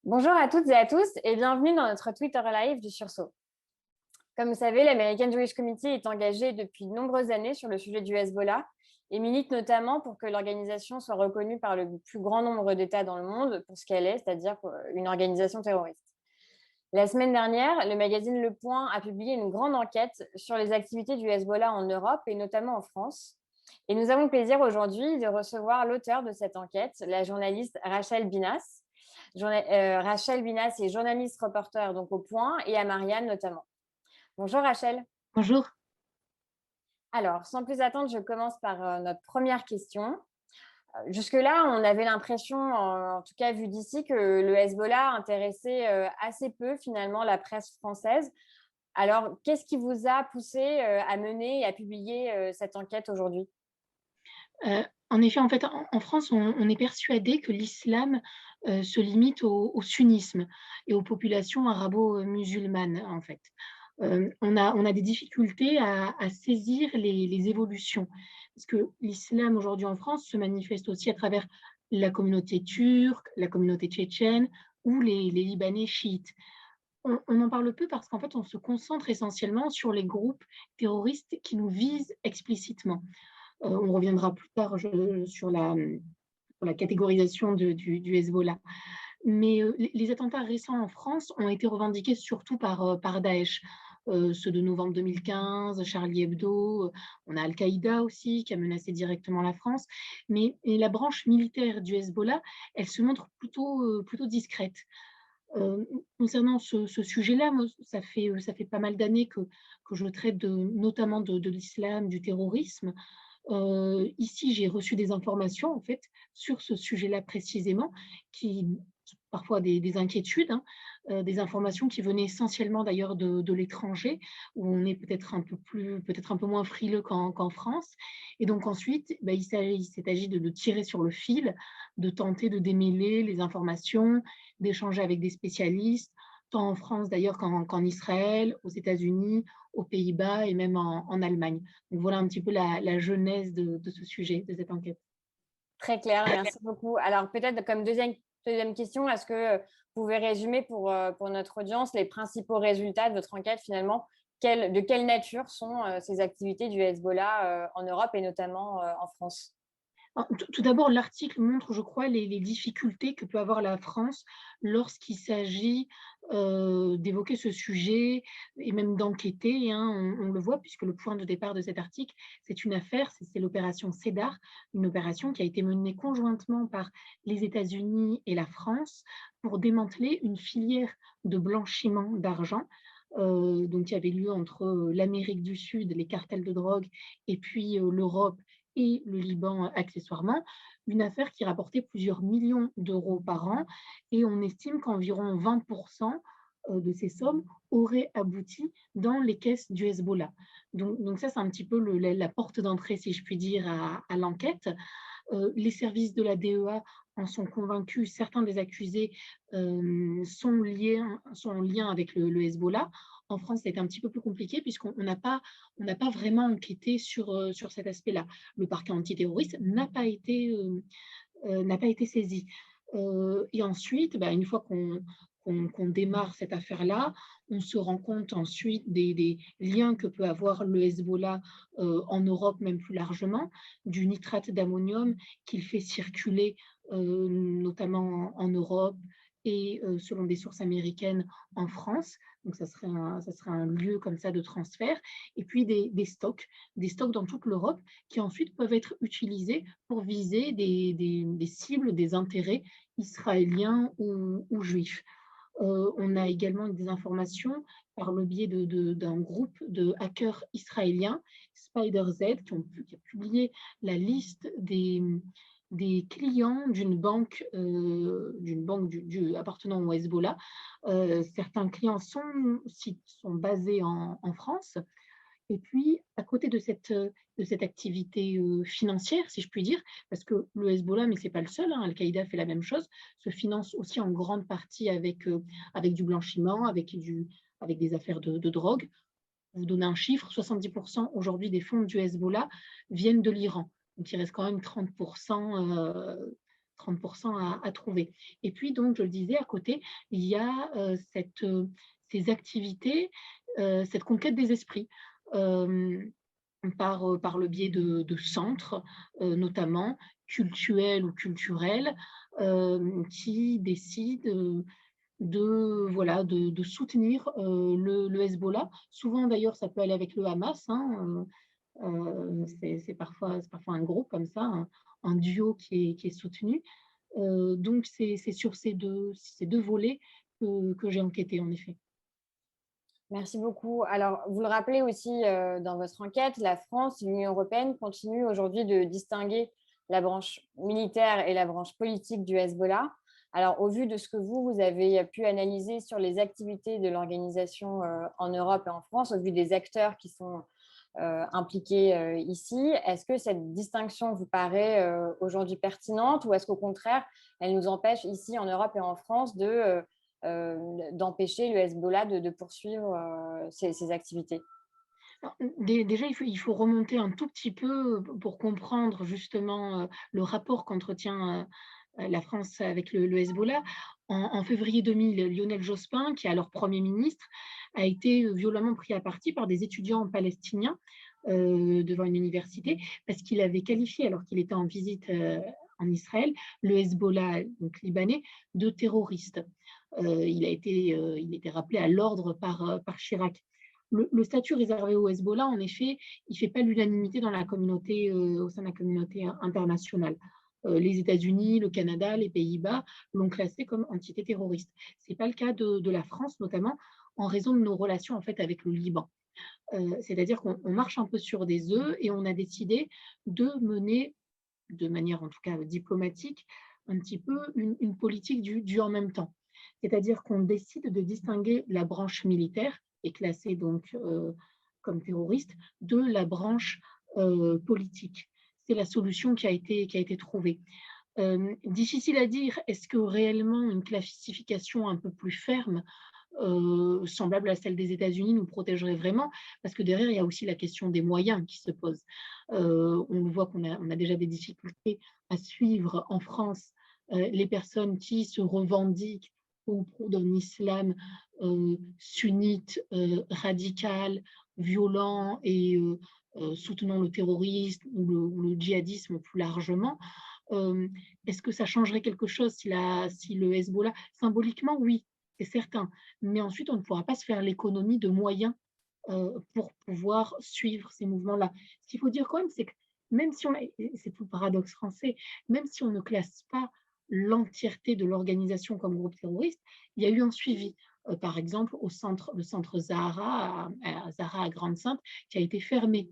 Bonjour à toutes et à tous et bienvenue dans notre Twitter Live du Sursaut. Comme vous savez, l'American Jewish Committee est engagée depuis de nombreuses années sur le sujet du Hezbollah et milite notamment pour que l'organisation soit reconnue par le plus grand nombre d'États dans le monde pour ce qu'elle est, c'est-à-dire une organisation terroriste. La semaine dernière, le magazine Le Point a publié une grande enquête sur les activités du Hezbollah en Europe et notamment en France. Et nous avons le plaisir aujourd'hui de recevoir l'auteur de cette enquête, la journaliste Rachel Binas. Rachel Binas est journaliste reporter donc au Point et à Marianne notamment. Bonjour Rachel. Bonjour. Alors, sans plus attendre, je commence par notre première question. Jusque-là, on avait l'impression, en tout cas vu d'ici, que le Hezbollah intéressait assez peu finalement la presse française. Alors, qu'est-ce qui vous a poussé à mener et à publier cette enquête aujourd'hui? En effet, en fait, en France, on est persuadé que l'islam, se limite au sunnisme et aux populations arabo-musulmanes, en fait. On a des difficultés à saisir les évolutions. Parce que l'islam aujourd'hui en France se manifeste aussi à travers la communauté turque, la communauté tchétchène ou les Libanais chiites. On en parle peu parce qu'en fait, on se concentre essentiellement sur les groupes terroristes qui nous visent explicitement. On reviendra plus tard sur la catégorisation du Hezbollah. Mais les attentats récents en France ont été revendiqués surtout par Daesh. Ceux de novembre 2015, Charlie Hebdo, on a Al-Qaïda aussi qui a menacé directement la France. Mais la branche militaire du Hezbollah, elle se montre plutôt discrète. Euh, Concernant ce sujet-là, moi, ça fait pas mal d'années que je traite notamment de l'islam, du terrorisme. Ici, j'ai reçu des informations, en fait, sur ce sujet-là précisément, qui parfois des inquiétudes, hein, des informations qui venaient essentiellement d'ailleurs de l'étranger, où on est peut-être un peu moins frileux qu'en France. Et donc ensuite, il s'est agi de tirer sur le fil, de tenter de démêler les informations, d'échanger avec des spécialistes, tant en France d'ailleurs qu'en Israël, aux États-Unis, aux Pays-Bas et même en Allemagne. Donc voilà un petit peu la genèse de ce sujet, de cette enquête. Très clair, merci beaucoup. Alors, peut-être comme deuxième question, est-ce que vous pouvez résumer pour notre audience les principaux résultats de votre enquête finalement? De quelle nature sont ces activités du Hezbollah en Europe et notamment en France? Alors, tout d'abord, l'article montre, je crois, les difficultés que peut avoir la France lorsqu'il s'agit d'évoquer ce sujet et même d'enquêter, hein. On le voit puisque le point de départ de cet article, c'est une affaire, c'est l'opération Cédar, une opération qui a été menée conjointement par les États-Unis et la France pour démanteler une filière de blanchiment d'argent. Donc, qui avait lieu entre l'Amérique du Sud, les cartels de drogue, et puis l'Europe et le Liban accessoirement, une affaire qui rapportait plusieurs millions d'euros par an et on estime qu'environ 20% de ces sommes auraient abouti dans les caisses du Hezbollah. Donc ça, c'est un petit peu la porte d'entrée, si je puis dire, à l'enquête. Les services de la DEA en sont convaincus. Certains des accusés sont en lien avec le Hezbollah. En France, c'est un petit peu plus compliqué puisqu'on n'a pas vraiment enquêté sur cet aspect-là. Le parquet antiterroriste n'a pas été saisi. Et ensuite, une fois qu'on démarre cette affaire-là, on se rend compte ensuite des liens que peut avoir le Hezbollah en Europe, même plus largement, du nitrate d'ammonium qu'il fait circuler notamment en Europe et selon des sources américaines en France. Donc ça serait un lieu comme ça de transfert. Et puis des stocks dans toute l'Europe qui ensuite peuvent être utilisés pour viser des cibles, des intérêts israéliens ou juifs. On a également des informations par le biais d'un groupe de hackers israéliens, Spider-Z, qui a publié la liste des clients d'une banque appartenant au Hezbollah. Certains clients sont basés en France. Et puis, à côté de cette activité financière, si je puis dire, parce que le Hezbollah, mais ce n'est pas le seul, hein, Al-Qaïda fait la même chose, se finance aussi en grande partie avec du blanchiment, avec des affaires de drogue. Pour vous donner un chiffre, 70% aujourd'hui des fonds du Hezbollah viennent de l'Iran. Donc il reste quand même 30% 30% à trouver. Et puis donc, je le disais, à côté, il y a ces activités, cette conquête des esprits. euh, par le biais de centres, notamment cultuels ou culturels, qui décident, voilà, de soutenir, le Hezbollah. Souvent d'ailleurs, ça peut aller avec le Hamas, hein, c'est parfois un groupe comme ça, un duo qui est soutenu. Donc c'est sur ces deux volets que j'ai enquêté en effet. Merci beaucoup. Alors, vous le rappelez aussi dans votre enquête, la France et l'Union européenne continuent aujourd'hui de distinguer la branche militaire et la branche politique du Hezbollah. Alors, au vu de ce que vous avez pu analyser sur les activités de l'organisation en Europe et en France, au vu des acteurs qui sont impliqués ici, est-ce que cette distinction vous paraît aujourd'hui pertinente ou est-ce qu'au contraire, elle nous empêche ici en Europe et en France d'empêcher le Hezbollah de poursuivre ses activités? Alors, déjà, il faut remonter un tout petit peu pour comprendre justement le rapport qu'entretient la France avec le Hezbollah. En février 2000, Lionel Jospin, qui est alors Premier ministre, a été violemment pris à partie par des étudiants palestiniens devant une université parce qu'il avait qualifié, alors qu'il était en visite en Israël, le Hezbollah, donc libanais, de terroriste. Il a été rappelé à l'ordre par Chirac. Le statut réservé au Hezbollah, en effet, il ne fait pas l'unanimité dans la communauté, au sein de la communauté internationale. Les États-Unis, le Canada, les Pays-Bas l'ont classé comme entité terroriste. Ce n'est pas le cas de la France, notamment en raison de nos relations en fait avec le Liban. C'est-à-dire qu'on marche un peu sur des œufs et on a décidé de mener, de manière en tout cas diplomatique, un petit peu une politique du en même temps. C'est-à-dire qu'on décide de distinguer la branche militaire, est classée donc comme terroriste, de la branche politique. C'est la solution qui a été trouvée. Difficile à dire, est-ce que réellement une classification un peu plus ferme, semblable à celle des États-Unis, nous protégerait vraiment? Parce que derrière, il y a aussi la question des moyens qui se pose. On voit qu'on a déjà des difficultés à suivre en France les personnes qui se revendiquent au pro d'un islam sunnite, radical, violent et soutenant le terrorisme ou le djihadisme plus largement. Euh, Est-ce que ça changerait quelque chose si le Hezbollah, symboliquement, oui, c'est certain, mais ensuite on ne pourra pas se faire l'économie de moyens pour pouvoir suivre ces mouvements-là. Ce qu'il faut dire quand même, c'est que même si c'est tout le paradoxe français, même si on ne classe pas l'entièreté de l'organisation comme groupe terroriste, il y a eu un suivi. Par exemple, le centre Zahara à Grande-Sainte, qui a été fermé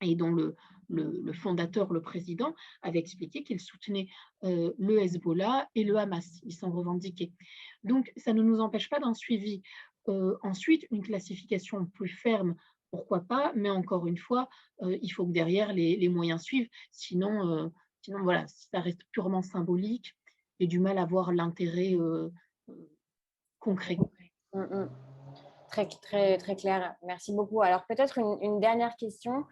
et dont le fondateur, le président, avait expliqué qu'il soutenait le Hezbollah et le Hamas. Ils s'en revendiquaient. Donc, ça ne nous empêche pas d'un suivi. Ensuite, une classification plus ferme, pourquoi pas, mais encore une fois, il faut que derrière les moyens suivent. Sinon, voilà, si ça reste purement symbolique, j'ai du mal à voir l'intérêt concret. Mm, mm. Très, très, très clair. Merci beaucoup. Alors, peut-être une dernière question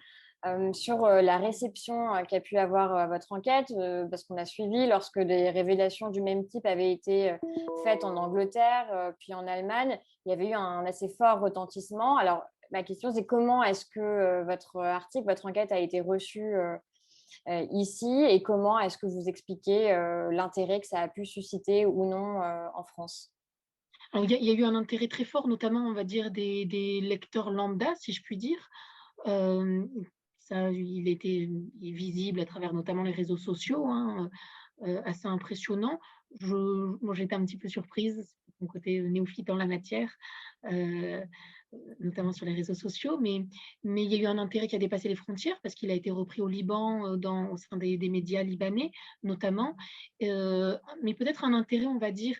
sur la réception qu'a pu avoir votre enquête, parce qu'on a suivi lorsque des révélations du même type avaient été faites en Angleterre, puis en Allemagne, il y avait eu un assez fort retentissement. Alors, ma question, c'est comment est-ce que votre article, votre enquête a été reçue ici et comment est-ce que vous expliquez l'intérêt que ça a pu susciter ou non en France? Alors, il y a eu un intérêt très fort, notamment, on va dire, des lecteurs lambda, si je puis dire. Euh, Ça, il est visible à travers notamment les réseaux sociaux, hein, assez impressionnant. Moi, j'étais un petit peu surprise, mon côté néophyte en la matière, euh, notamment sur les réseaux sociaux, mais il y a eu un intérêt qui a dépassé les frontières parce qu'il a été repris au Liban, au sein des médias libanais, notamment. Mais peut-être un intérêt, on va dire,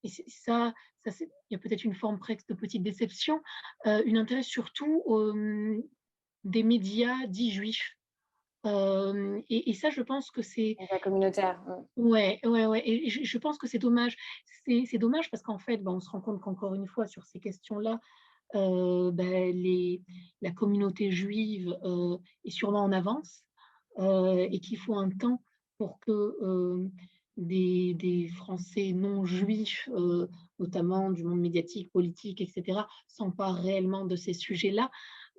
et il y a peut-être une forme presque de petite déception, un intérêt surtout des médias dits juifs. Et ça, je pense que c'est... La communautaire. Ouais, ouais, ouais. Et je pense que c'est dommage. C'est dommage parce qu'en fait, ben, on se rend compte qu'encore une fois, sur ces questions-là, ben, la communauté juive est sûrement en avance et qu'il faut un temps pour que des Français non juifs, notamment du monde médiatique, politique, et cetera, s'emparent réellement de ces sujets-là.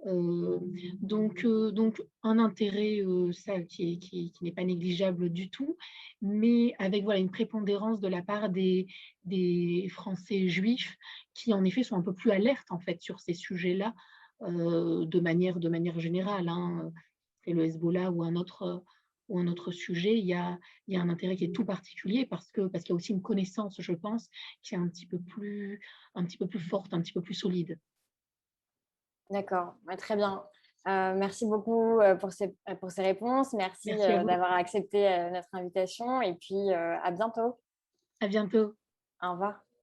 Heu, donc un intérêt, ça qui n'est pas négligeable du tout, mais avec voilà une prépondérance de la part des Français juifs qui en effet sont un peu plus alertes en fait sur ces sujets-là, de manière générale, hein, c'est le Hezbollah ou un autre sujet, il y a un intérêt qui est tout particulier parce qu'il y a aussi une connaissance, je pense, qui est un petit peu plus forte, un petit peu plus solide. D'accord, ouais, très bien. Merci beaucoup pour ces réponses. Merci Merci à vous, d'avoir accepté notre invitation et puis à bientôt. à bientôt. Au revoir.